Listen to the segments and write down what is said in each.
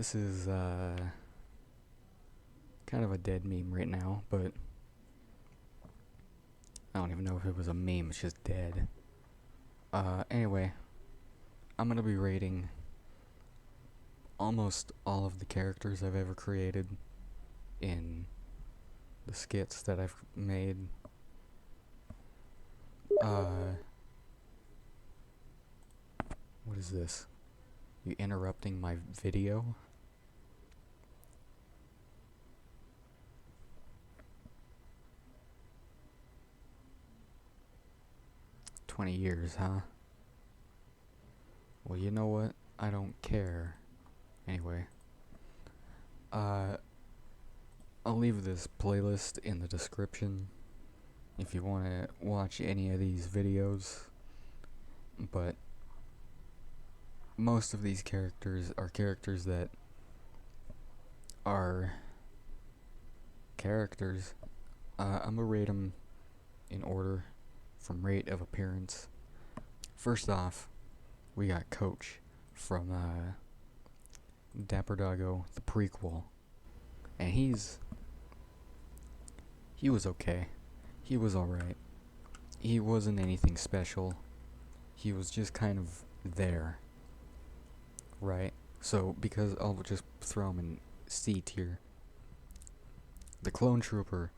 This is kind of a dead meme right now, but I don't even know if it was a meme, it's just dead. Anyway, I'm gonna be rating almost all of the characters I've ever created in the skits that I've made. What is this? You interrupting my video? $20, huh? Well, you know what? I don't care. Anyway. I'll leave this playlist in the description if you want to watch any of these videos. But most of these characters are characters that are characters. I'm gonna rate them in order from rate of appearance. First off, we got Coach from Dapper Doggo, the prequel, and he was okay. He was alright. He wasn't anything special. He was just kind of there, right? So, because I'll just throw him in C tier. The Clone Trooper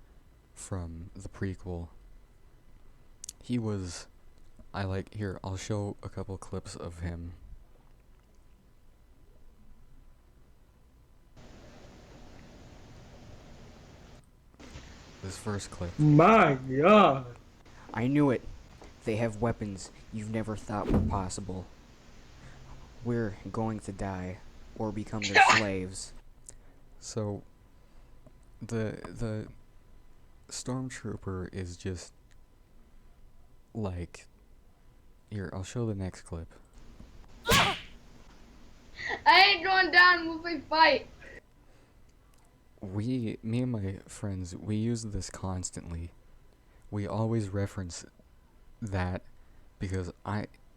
from the prequel, he was, here, I'll show a couple clips of him. This first clip. My God. I knew it. They have weapons you've never thought were possible. We're going to die, or become their slaves. So, the Stormtrooper is just, like, here, I'll show the next clip. I ain't going down with a fight. Me and my friends, we use this constantly. We always reference that because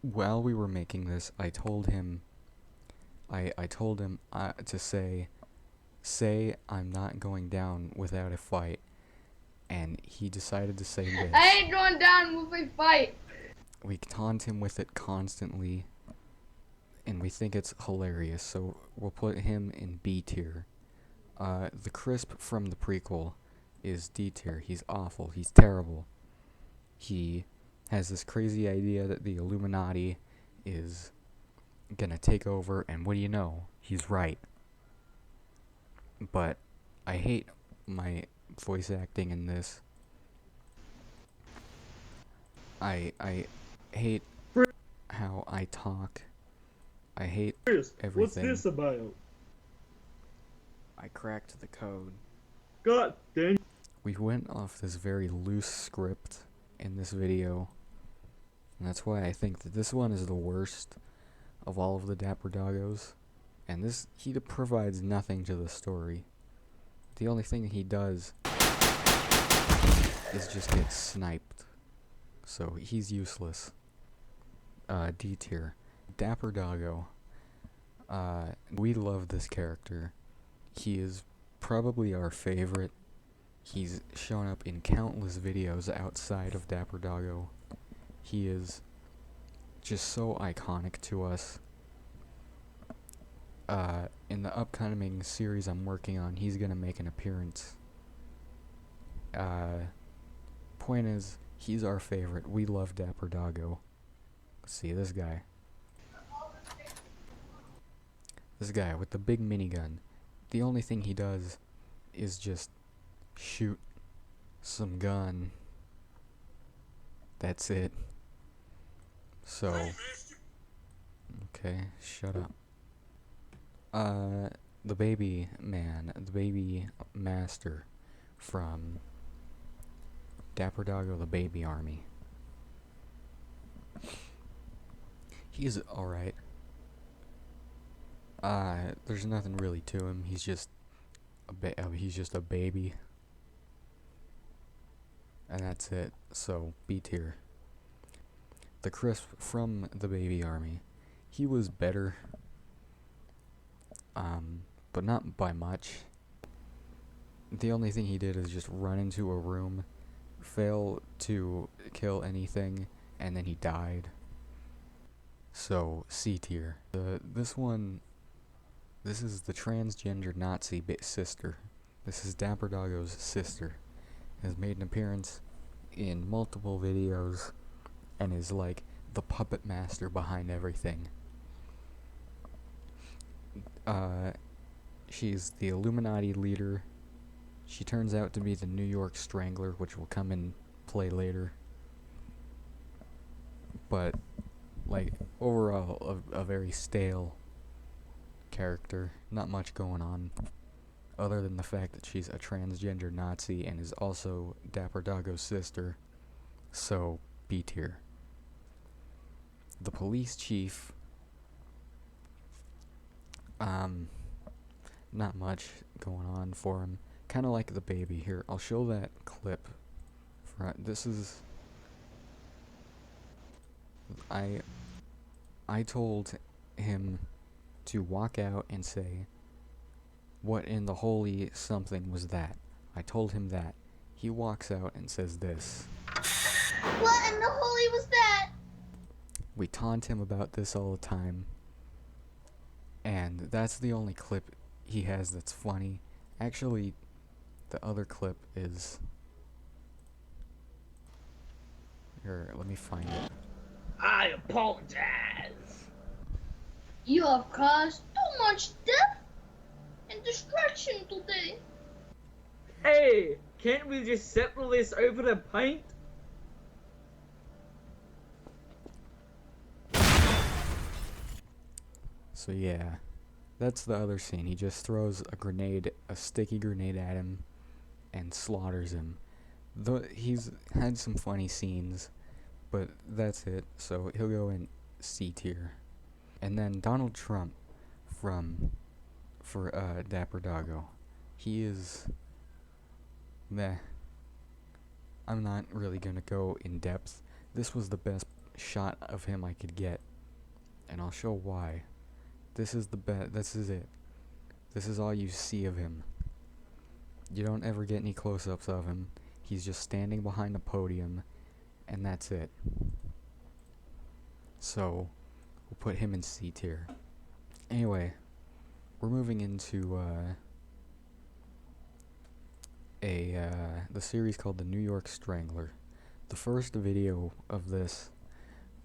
while we were making this, I told him to say I'm not going down without a fight, and he decided to say this. I ain't going down with a fight. We taunt him with it constantly, and we think it's hilarious, so we'll put him in B tier. The Crisp from the prequel is D tier. He's awful. He's terrible. He has this crazy idea that the Illuminati is gonna take over, and what do you know? He's right. But I hate my voice acting in this. I hate how I talk. I hate What's everything. this about? I cracked the code. God dang. We went off this very loose script in this video, and that's why I think that this one is the worst of all of the Dapper Doggos. And he provides nothing to the story. The only thing he does is just get sniped. So he's useless. D tier. Dapper Doggo. We love this character. He is probably our favorite. He's shown up in countless videos outside of Dapper Doggo. He is just so iconic to us. In the upcoming series I'm working on, he's gonna make an appearance. Point is, he's our favorite. We love Dapper Doggo. See this guy. This guy with the big minigun. The only thing he does is just shoot some gun. That's it. So, okay, shut up. The baby man, the baby master from Dapper Doggo, the Baby Army. He's alright. There's nothing really to him. He's just a baby. And that's it. So, B tier. The Crisp from the Baby Army. He was better. but not by much. The only thing he did is just run into a room, fail to kill anything, and then he died. So, C tier. This is the transgender Nazi sister. This is Dapper Doggo's sister. Has made an appearance in multiple videos and is like the puppet master behind everything. She's the Illuminati leader. She turns out to be the New York Strangler, which will come in play later. But, like, overall, a very stale character. Not much going on, other than the fact that she's a transgender Nazi and is also Dapper Doggo's sister. So, B tier. The police chief, not much going on for him. Kind of like the baby. Here, I'll show that clip. This is... I told him to walk out and say, "What in the holy something was that?" I told him that. He walks out and says this. What in the holy was that? We taunt him about this all the time. And that's the only clip he has that's funny. Actually, the other clip is... Here, let me find it. I apologize. You have caused too much death and destruction today. Hey, can't we just settle this over the paint? So yeah, that's the other scene. He just throws a sticky grenade at him, and slaughters him. He's had some funny scenes, but that's it. So he'll go in C tier. And then Donald Trump for Dapper Doggo. He is meh. I'm not really gonna go in depth. This was the best shot of him I could get, and I'll show why. This is the best. This is it. This is all you see of him. You don't ever get any close-ups of him. He's just standing behind a podium, and that's it. So, we'll put him in C tier. Anyway, we're moving into the series called The New York Strangler. The first video of this,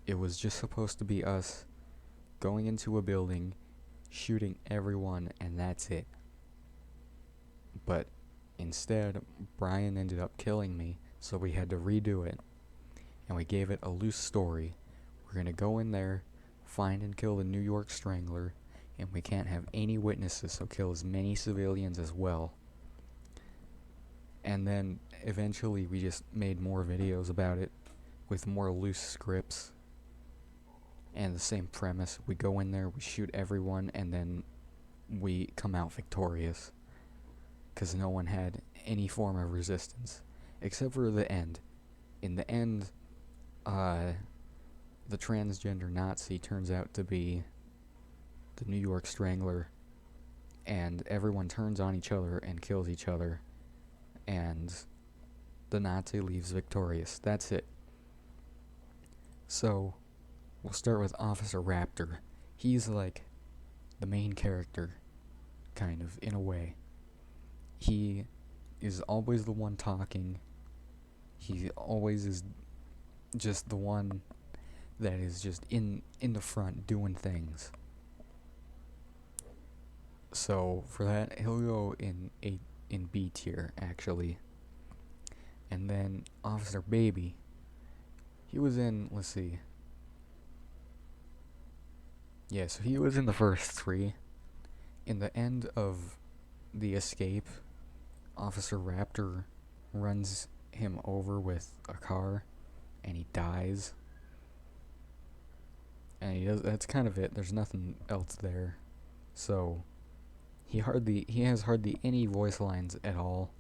it was just supposed to be us going into a building, shooting everyone, and that's it. But instead, Brian ended up killing me, so we had to redo it, and we gave it a loose story. We're gonna go in there, find and kill the New York Strangler, and we can't have any witnesses, so kill as many civilians as well. And then eventually we just made more videos about it with more loose scripts and the same premise. We go in there, we shoot everyone, and then we come out victorious because no one had any form of resistance except for the end. In the end, the transgender Nazi turns out to be the New York Strangler, and everyone turns on each other and kills each other, and the Nazi leaves victorious. That's it. So, we'll start with Officer Raptor. He's like the main character, kind of, in a way. He is always the one talking. He always is just the one that is just in the front doing things. So for that, he'll go in B tier, actually. And then Officer Baby, he was in, let's see. Yeah, so he was in the first three. In the end of the escape, Officer Raptor runs him over with a car, and he dies. And that's kind of it. There's nothing else there. So he has hardly any voice lines at all.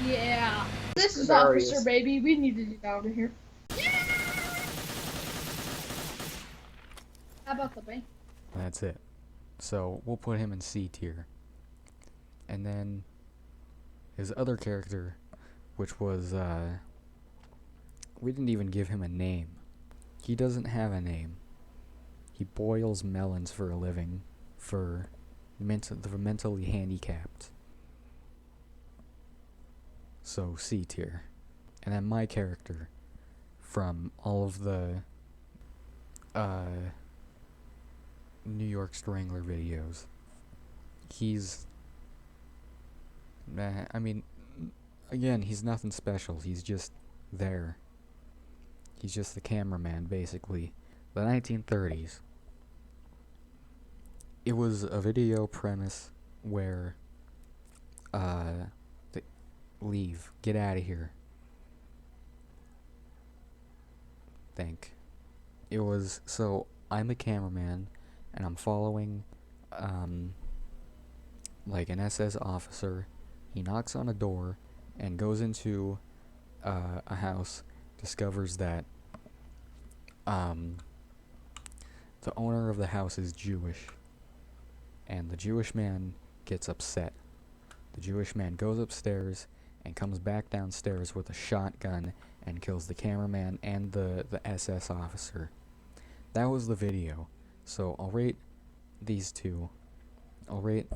Yeah. This is Hilarious. Officer Baby. We need to get out of here. How about the bank? That's it. So we'll put him in C tier. And then his other character, which was, we didn't even give him a name. He doesn't have a name. He boils melons for a living for the mentally handicapped. So C tier. And then my character from all of the New York Strangler videos. He's I mean, again, he's nothing special. He's just there. He's just the cameraman, basically. The 1930s. It was a video premise where, leave, get out of here. It was, so, I'm a cameraman, and I'm following, like an SS officer. He knocks on a door, and goes into, a house, discovers that, the owner of the house is Jewish. And the Jewish man gets upset. The Jewish man goes upstairs and comes back downstairs with a shotgun and kills the cameraman and the SS officer. That was the video. So I'll rate these two. I'll rate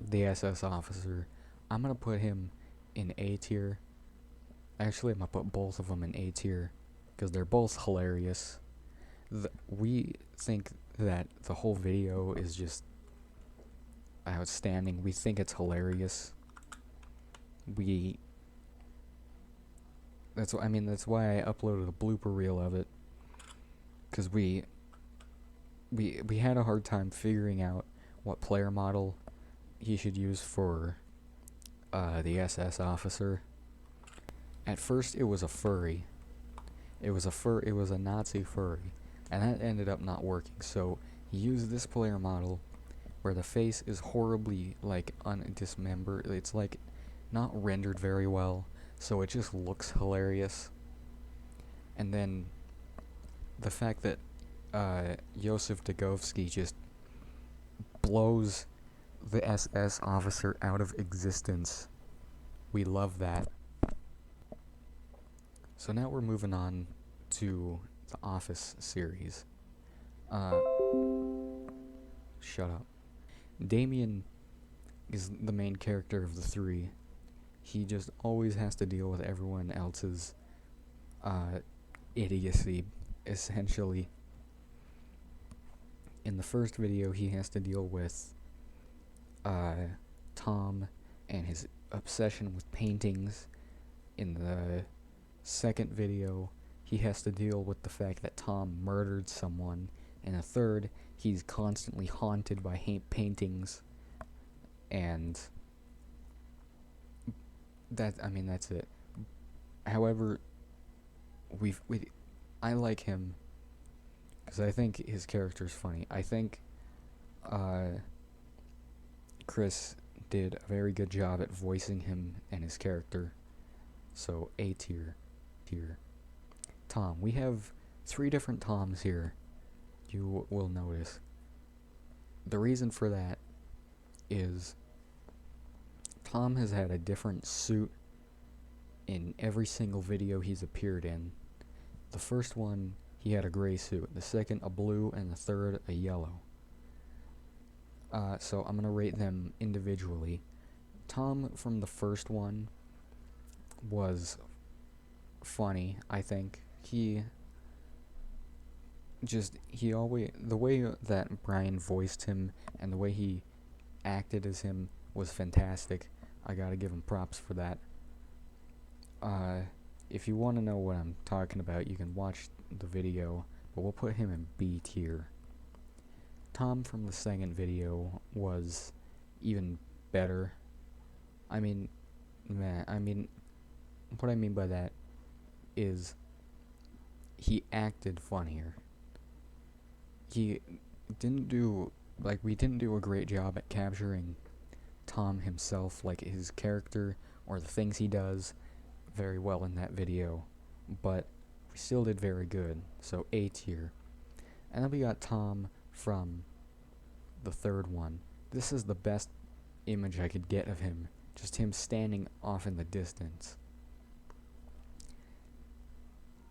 the SS officer. I'm gonna put him in A tier. Actually, I'm gonna put both of them in A tier because they're both hilarious. We think that the whole video is just outstanding. We think it's hilarious. That's why I uploaded a blooper reel of it, because we had a hard time figuring out what player model he should use for the SS officer. At first it was a furry. It was a Nazi furry, and that ended up not working. So he used this player model where the face is horribly dismembered. It's like not rendered very well, so it just looks hilarious. And then the fact that Joseph Dagovsky just blows the SS officer out of existence. We love that. So now we're moving on to the Office series. Shut up. Damien is the main character of the three. He just always has to deal with everyone else's idiocy, essentially. In the first video, he has to deal with Tom and his obsession with paintings. In the second video, he has to deal with the fact that Tom murdered someone. In the third, he's constantly haunted by paintings. And that's it. However, I like him because I think his character's funny. I think Chris did a very good job at voicing him and his character. So A tier. Tom. We have 3 different Toms here. You will notice. The reason for that is Tom has had a different suit in every single video he's appeared in. The first one, he had a gray suit. The second, a blue, and the third, a yellow. So I'm gonna rate them individually. Tom from the first one was funny, I think. The way that Brian voiced him and the way he acted as him was fantastic. I gotta give him props for that. If you want to know what I'm talking about, you can watch the video, but we'll put him in B tier. Tom from the second video was even better. What I mean by that is he acted funnier. We didn't do a great job at capturing Tom himself, like his character or the things he does, very well in that video, but we still did very good, so A tier. And then we got Tom from the third one. This is the best image I could get of him. Just him standing off in the distance.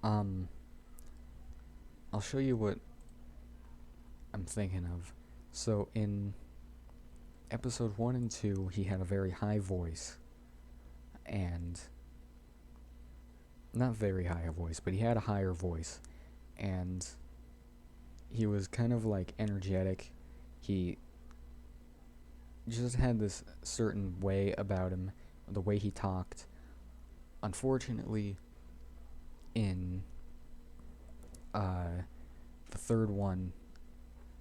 I'll show you what I'm thinking of. So in episode 1 and 2, he had a very high voice. And not very high a voice, but he had a higher voice. And he was kind of like energetic. He just had this certain way about him, the way he talked. Unfortunately, in the third one,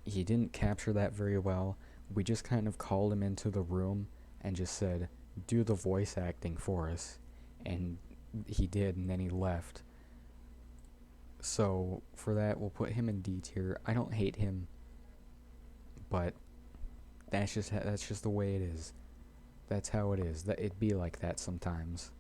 he didn't capture that very well. We just kind of called him into the room and just said, do the voice acting for us. And he did, and then he left. So for that, we'll put him in D tier. I don't hate him, but that's just the way it is. That's how it is. That it'd be like that sometimes.